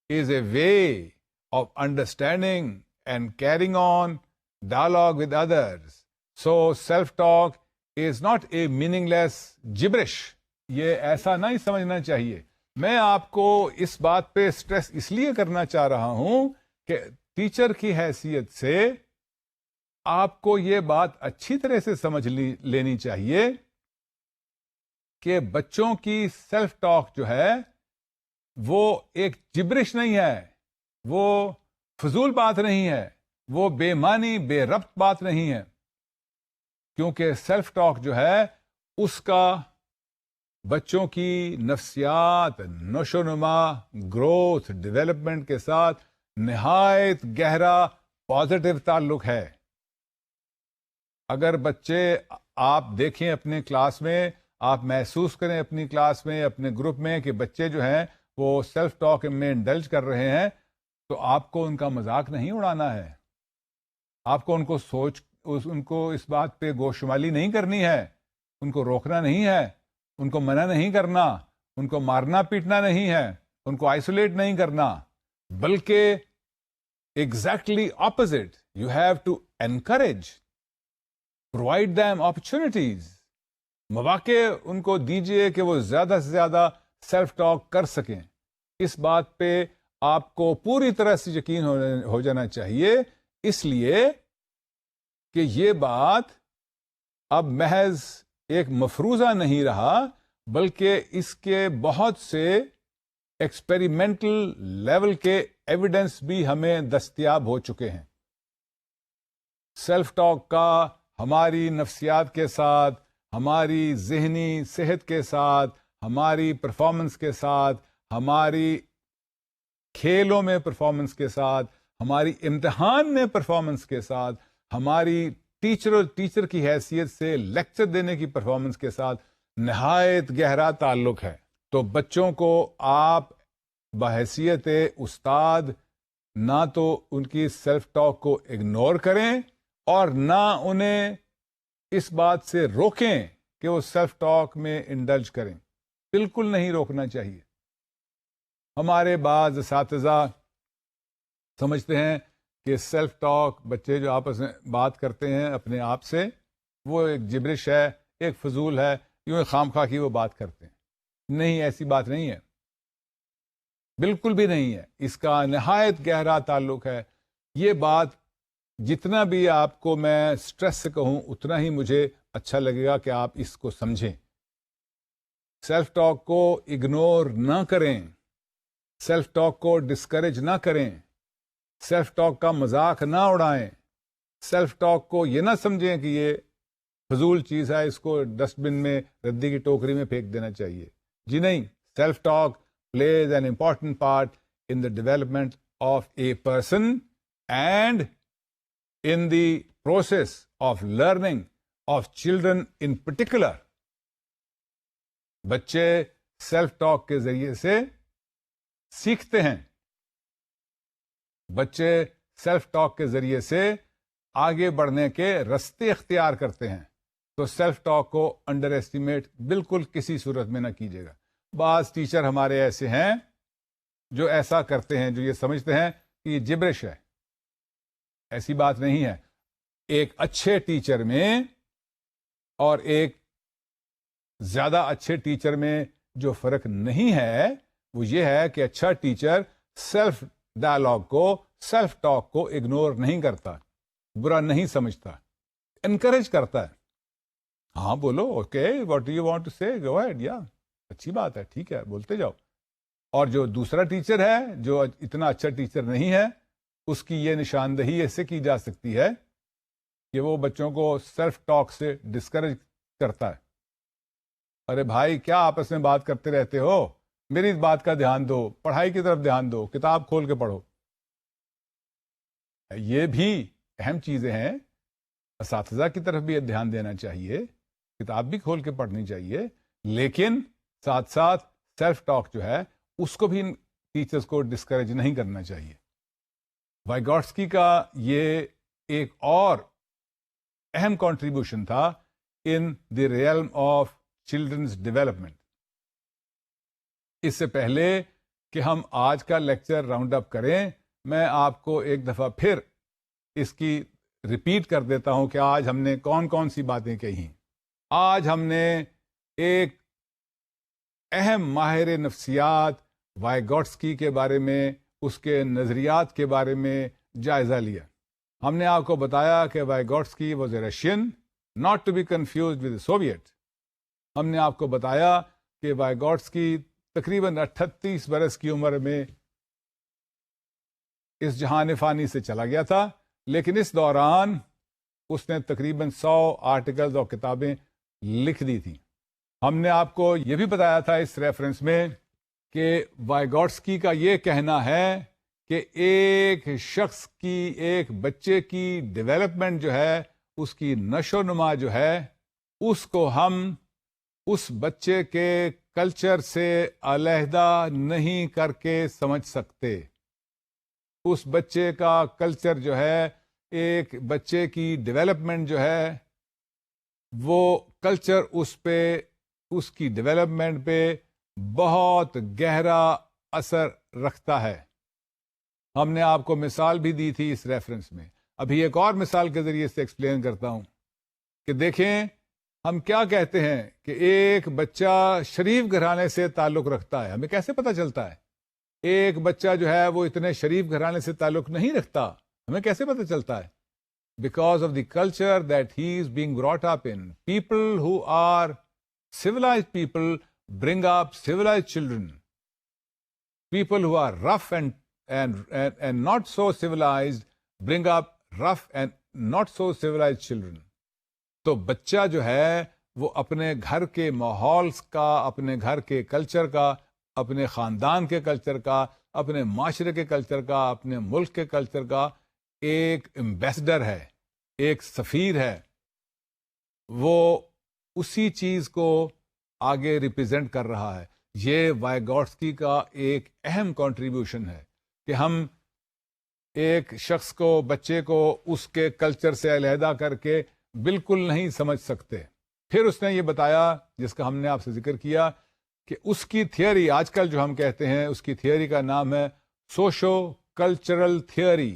S1: is a way of understanding and carrying on dialogue with others. So self-talk is not a meaningless gibberish. یہ ایسا نہیں سمجھنا چاہیے. میں آپ کو اس بات پہ اسٹریس اس لیے کرنا چاہ رہا ہوں کہ ٹیچر کی حیثیت سے آپ کو یہ بات اچھی طرح سے سمجھ لینی چاہیے کہ بچوں کی سیلف ٹاک جو ہے وہ ایک جبرش نہیں ہے, وہ فضول بات نہیں ہے, وہ بے معنی بے ربط بات نہیں ہے. کیونکہ سیلف ٹاک جو ہے اس کا بچوں کی نفسیات, نشو نما, گروتھ, ڈیولپمنٹ کے ساتھ نہایت گہرا پازیٹو تعلق ہے. اگر بچے آپ دیکھیں اپنے کلاس میں, آپ محسوس کریں اپنی کلاس میں, اپنے گروپ میں کہ بچے جو ہیں وہ سیلف ٹاک میں انڈلج کر رہے ہیں, تو آپ کو ان کا مذاق نہیں اڑانا ہے. آپ کو ان کو اس بات پہ گوشمالی نہیں کرنی ہے, ان کو روکنا نہیں ہے, ان کو منع نہیں کرنا, ان کو مارنا پیٹنا نہیں ہے, ان کو آئسولیٹ نہیں کرنا, بلکہ exactly opposite, you have to encourage, provide them opportunities, مواقع ان کو دیجیے کہ وہ زیادہ سے زیادہ سیلف ٹاک کر سکیں. اس بات پہ آپ کو پوری طرح سے یقین ہو جانا چاہیے, اس لیے کہ یہ بات اب محض ایک مفروضہ نہیں رہا, بلکہ اس کے بہت سے ایکسپیریمنٹل لیول کے ایویڈنس بھی ہمیں دستیاب ہو چکے ہیں. سیلف ٹاک کا ہماری نفسیات کے ساتھ, ہماری ذہنی صحت کے ساتھ, ہماری پرفارمنس کے ساتھ, ہماری کھیلوں میں پرفارمنس کے ساتھ, ہماری امتحان میں پرفارمنس کے ساتھ, ہماری ٹیچر کی حیثیت سے لیکچر دینے کی پرفارمنس کے ساتھ نہایت گہرا تعلق ہے. تو بچوں کو آپ بحیثیت استاد نہ تو ان کی سیلف ٹاک کو اگنور کریں اور نہ انہیں اس بات سے روکیں کہ وہ سیلف ٹاک میں انڈلج کریں. بالکل نہیں روکنا چاہیے. ہمارے بعض اساتذہ سمجھتے ہیں کہ سیلف ٹاک، بچے جو آپس میں بات کرتے ہیں اپنے آپ سے، وہ ایک جبرش ہے، ایک فضول ہے، یوں خام خواہ کی وہ بات کرتے ہیں. نہیں، ایسی بات نہیں ہے، بالکل بھی نہیں ہے. اس کا نہایت گہرا تعلق ہے. یہ بات جتنا بھی آپ کو میں سٹریس سے کہوں اتنا ہی مجھے اچھا لگے گا کہ آپ اس کو سمجھیں. سیلف ٹاک کو اگنور نہ کریں، سیلف ٹاک کو ڈسکریج نہ کریں، سیلف ٹاک کا مذاق نہ اڑائیں، سیلف ٹاک کو یہ نہ سمجھیں کہ یہ فضول چیز ہے، اس کو ڈسٹ بن میں، ردی کی ٹوکری میں پھینک دینا چاہیے. جی نہیں، self talk plays an important part in the development of a person and in the process of learning of children in particular. بچے سیلف ٹاک کے ذریعے سے سیکھتے ہیں، بچے سیلف ٹاک کے ذریعے سے آگے بڑھنے کے رستے اختیار کرتے ہیں. تو سیلف ٹاک کو انڈر ایسٹیمیٹ بالکل کسی صورت میں نہ کیجیے گا. بعض ٹیچر ہمارے ایسے ہیں جو ایسا کرتے ہیں، جو یہ سمجھتے ہیں کہ یہ جبرش ہے. ایسی بات نہیں ہے. ایک اچھے ٹیچر میں اور ایک زیادہ اچھے ٹیچر میں جو فرق نہیں ہے وہ یہ ہے کہ اچھا ٹیچر سیلف ڈائلاگ کو، سیلف ٹاک کو اگنور نہیں کرتا، برا نہیں سمجھتا، انکریج کرتا ہے. ہاں بولو، okay, what do you want to say, go ahead, یا اچھی بات ہے، ٹھیک ہے، بولتے جاؤ. اور جو دوسرا ٹیچر ہے، جو اتنا اچھا ٹیچر نہیں ہے، اس کی یہ نشاندہی ایسے کی جا سکتی ہے کہ وہ بچوں کو سیلف ٹاک سے ڈسکریج کرتا ہے. ارے بھائی، کیا آپس میں بات کرتے رہتے ہو؟ میری اس بات کا دھیان دو، پڑھائی کی طرف دھیان دو، کتاب کھول کے پڑھو. یہ بھی اہم چیزیں ہیں. اساتذہ کی طرف بھی دھیان دینا چاہیے، کتاب بھی کھول کے پڑھنی چاہیے، لیکن ساتھ ساتھ سیلف ٹاک جو ہے اس کو بھی ٹیچرز کو ڈسکریج نہیں کرنا چاہیے. وائیگوٹسکی کا یہ ایک اور اہم کنٹریبیوشن تھا ان دی ریلم آف چلڈرنز ڈیولپمنٹ. اس سے پہلے کہ ہم آج کا لیکچر راؤنڈ اپ کریں، میں آپ کو ایک دفعہ پھر اس کی ریپیٹ کر دیتا ہوں کہ آج ہم نے کون کون سی باتیں کہی. آج ہم نے ایک اہم ماہر نفسیات وائیگوٹسکی کے بارے میں، اس کے نظریات کے بارے میں جائزہ لیا. ہم نے آپ کو بتایا کہ Vygotsky was a Russian, not to be confused with Soviet. ہم نے آپ کو بتایا کہ وائیگوٹسکی تقریباً 38 برس کی عمر میں اس جہان فانی سے چلا گیا تھا، لیکن اس دوران اس نے تقریباً 100 آرٹیکلز اور کتابیں لکھ دی تھیں. ہم نے آپ کو یہ بھی بتایا تھا اس ریفرنس میں کہ وائیگوٹسکی کا یہ کہنا ہے کہ ایک شخص کی، ایک بچے کی ڈیولپمنٹ جو ہے، اس کی نشو و نما جو ہے، اس کو ہم اس بچے کے کلچر سے علیحدہ نہیں کر کے سمجھ سکتے. اس بچے کا کلچر جو ہے، ایک بچے کی ڈیولپمنٹ جو ہے، وہ کلچر اس پہ، اس کی ڈیولپمنٹ پہ بہت گہرا اثر رکھتا ہے. ہم نے آپ کو مثال بھی دی تھی اس ریفرنس میں. ابھی ایک اور مثال کے ذریعے سے ایکسپلین کرتا ہوں کہ دیکھیں ہم کیا کہتے ہیں کہ ایک بچہ شریف گھرانے سے تعلق رکھتا ہے. ہمیں کیسے پتہ چلتا ہے؟ ایک بچہ جو ہے وہ اتنے شریف گھرانے سے تعلق نہیں رکھتا، ہمیں کیسے پتہ چلتا ہے؟ Because of the culture that he is being brought up in. People who are civilized people bring up civilized children. People who are rough and not so civilized bring up rough and not so civilized children. تو بچہ جو ہے وہ اپنے گھر کے ماحولس کا، اپنے گھر کے کلچر کا، اپنے خاندان کے کلچر کا، اپنے معاشرے کے کلچر کا، اپنے ملک کے کلچر کا ایک ایمبیسڈر ہے، ایک سفیر ہے. وہ اسی چیز کو آگے ریپرزینٹ کر رہا ہے. یہ وائیگوٹسکی کا ایک اہم کنٹریبیوشن ہے کہ ہم ایک شخص کو، بچے کو اس کے کلچر سے علیحدہ کر کے بالکل نہیں سمجھ سکتے. پھر اس نے یہ بتایا، جس کا ہم نے آپ سے ذکر کیا، کہ اس کی تھیوری، آج کل جو ہم کہتے ہیں اس کی تھیوری کا نام ہے socio cultural theory.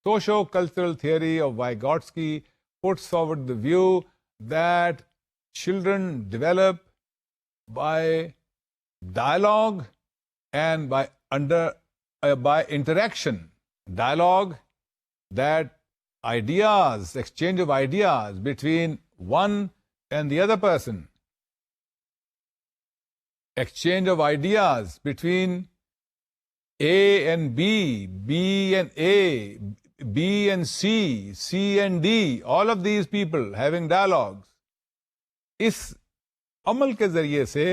S1: socio-cultural theory of Vygotsky puts forward the view that children develop by dialogue and by interaction. Dialogue, that ideas, exchange of ideas between one and the other person. Exchange of ideas between A and B, B and A, B and C, C and D, all of these people having dialogues. اس عمل کے ذریعے سے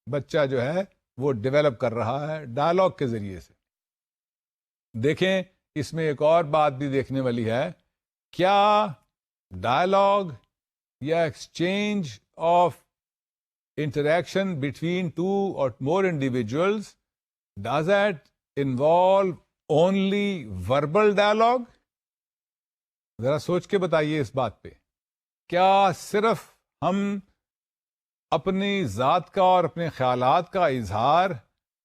S1: بچہ جو ہے وہ develop کر رہا ہے ڈائلاگ کے ذریعے سے. دیکھیں اس میں ایک اور بات بھی دیکھنے والی ہے. کیا ڈائلاگ یا exchange of interaction between two or more individuals does it involve only verbal dialogue? ذرا سوچ کے بتائیے اس بات پہ. کیا صرف ہم اپنی ذات کا اور اپنے خیالات کا اظہار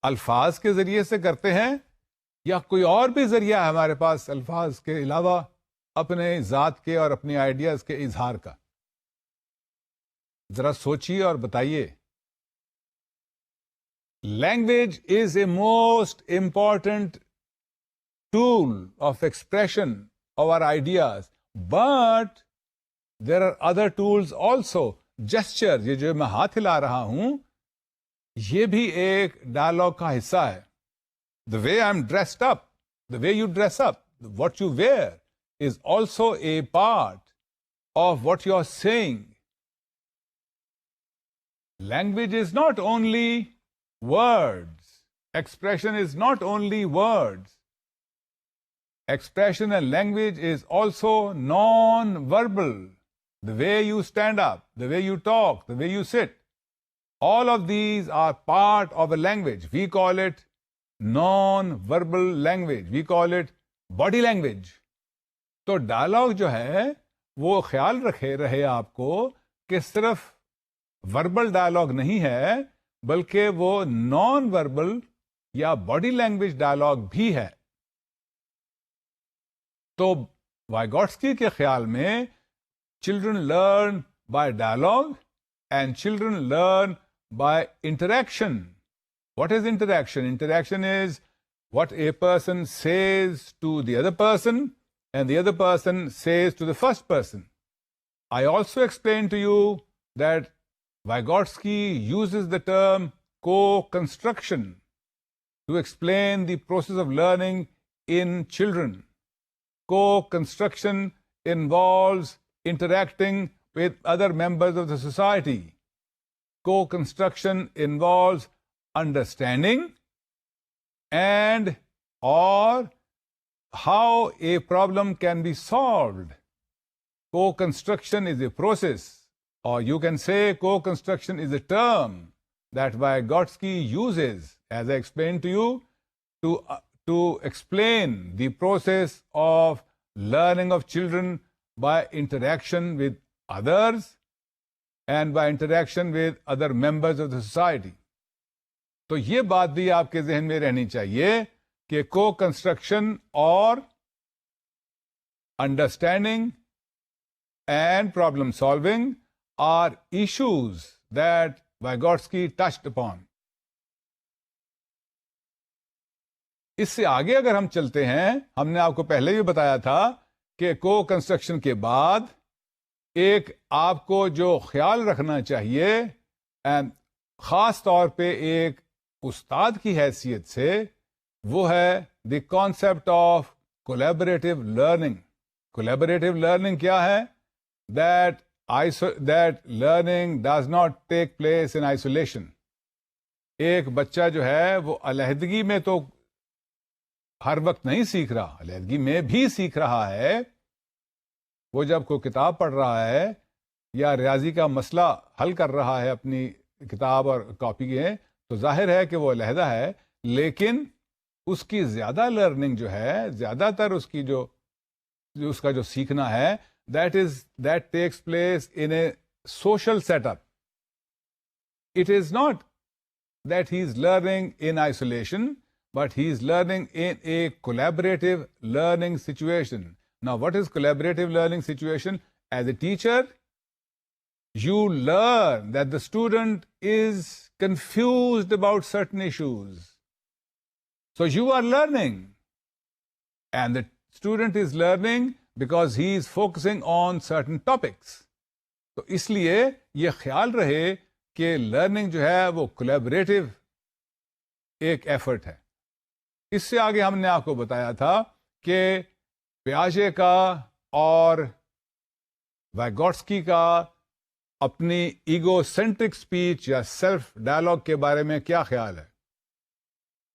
S1: الفاظ کے ذریعے سے کرتے ہیں، یا کوئی اور بھی ذریعہ ہے ہمارے پاس الفاظ کے علاوہ اپنے ذات کے اور اپنے آئیڈیاز کے اظہار کا؟ ذرا سوچیے اور بتائیے. Language is a most important tool of expression of our ideas, but there are other tools also. Gesture, یہ جو میں ہاتھ ہلا رہا ہوں، یہ بھی ایک ڈائلاگ کا حصہ ہے. The way I'm dressed up, the way you dress up, what you wear is also a part of what you're saying. Language is not only words. Expression is not only words. Expression and language is also non-verbal. The way you stand up, the way you talk, the way you sit, all of these are part of a language. We call it non-verbal language. We call it body language. تو dialogue جو ہے وہ خیال رہے آپ کو کہ صرف وربل ڈائلاگ نہیں ہے، بلکہ وہ نان وربل یا باڈی لینگویج ڈائلاگ بھی ہے. تو وائگوٹسکی کے خیال میں children learn by dialogue and children learn by interaction. What is interaction? Interaction is what a person says to the other person and the other person says to the first person. I also explained to you that Vygotsky uses the term co-construction to explain the process of learning in children. Co-construction involves interacting with other members of the society. Co-construction involves understanding and or how a problem can be solved. Co-construction is a process, or you can say co-construction is a term that Vygotsky uses, as I explained to you, to explain the process of learning of children by interaction with others and by interaction with other members of the society. تو یہ بات بھی آپ کے ذہن میں رہنی چاہیے کہ کو کنسٹرکشن اور understanding and problem solving are issues that Vygotsky touched upon. اس سے آگے اگر ہم چلتے ہیں، ہم نے آپ کو پہلے بھی بتایا تھا کہ کو کنسٹرکشن کے بعد ایک آپ کو جو خیال رکھنا چاہیے، خاص طور پہ ایک استاد کی حیثیت سے، وہ ہے the concept of collaborative learning. Collaborative learning کیا ہے؟ That learning does not take place in isolation. ایک بچہ جو ہے وہ علیحدگی میں تو ہر وقت نہیں سیکھ رہا، علیحدگی میں بھی سیکھ رہا ہے. وہ جب کوئی کتاب پڑھ رہا ہے یا ریاضی کا مسئلہ حل کر رہا ہے اپنی کتاب اور کاپی کے، تو ظاہر ہے کہ وہ علیحدہ ہے، لیکن اس کی زیادہ لرننگ جو ہے، زیادہ تر اس کی جو اس کا جو سیکھنا ہے، that takes place in a social setup. It is not that he is learning in isolation, but he is learning in a collaborative learning situation. Now, what is collaborative learning situation? As a teacher, you learn that the student is confused about certain issues. So you are learning, and the student is learning because he is focusing on certain topics. تو اس لیے یہ خیال رہے کہ learning جو ہے وہ collaborative ایک ایفرٹ ہے. اس سے آگے ہم نے آپ کو بتایا تھا کہ پیاژے کا اور وائگوٹسکی کا اپنی ایگو سینٹرک اسپیچ یا سیلف ڈائلاگ کے بارے میں کیا خیال ہے.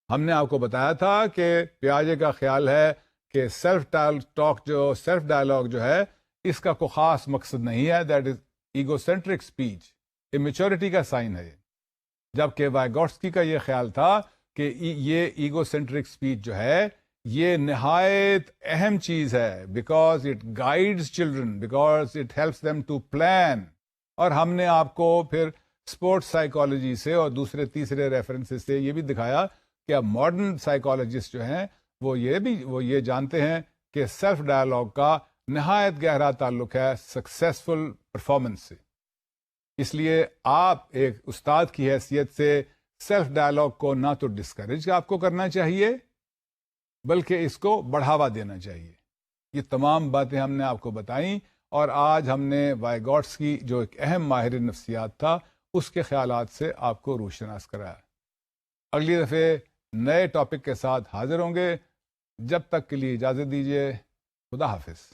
S1: ہم نے آپ کو بتایا تھا کہ پیاژے کا خیال ہے کہ سیلف ڈائلاگ جو ہے اس کا کوئی خاص مقصد نہیں ہے. That is egocentric speech, immaturity کا سائن ہے. جبکہ وائگوٹسکی کا یہ خیال تھا کہ یہ ایگو سینٹرک اسپیچ جو ہے یہ نہایت اہم چیز ہے، because it guides children, because it helps them to plan. اور ہم نے آپ کو پھر اسپورٹس سائیکالوجی سے اور دوسرے تیسرے ریفرنسز سے یہ بھی دکھایا کہ اب ماڈرن سائیکالوجسٹ جو ہیں وہ یہ جانتے ہیں کہ سیلف ڈائلاگ کا نہایت گہرا تعلق ہے سکسیسفل پرفارمنس سے. اس لیے آپ ایک استاد کی حیثیت سے سیلف ڈائلاگ کو نہ تو ڈسکریج آپ کو کرنا چاہیے بلکہ اس کو بڑھاوا دینا چاہیے. یہ تمام باتیں ہم نے آپ کو بتائیں، اور آج ہم نے وائگوٹسکی جو ایک اہم ماہر نفسیات تھا اس کے خیالات سے آپ کو روشناس کرایا. اگلی دفعہ نئے ٹاپک کے ساتھ حاضر ہوں گے. جب تک کے لیے اجازت دیجیے. خدا حافظ.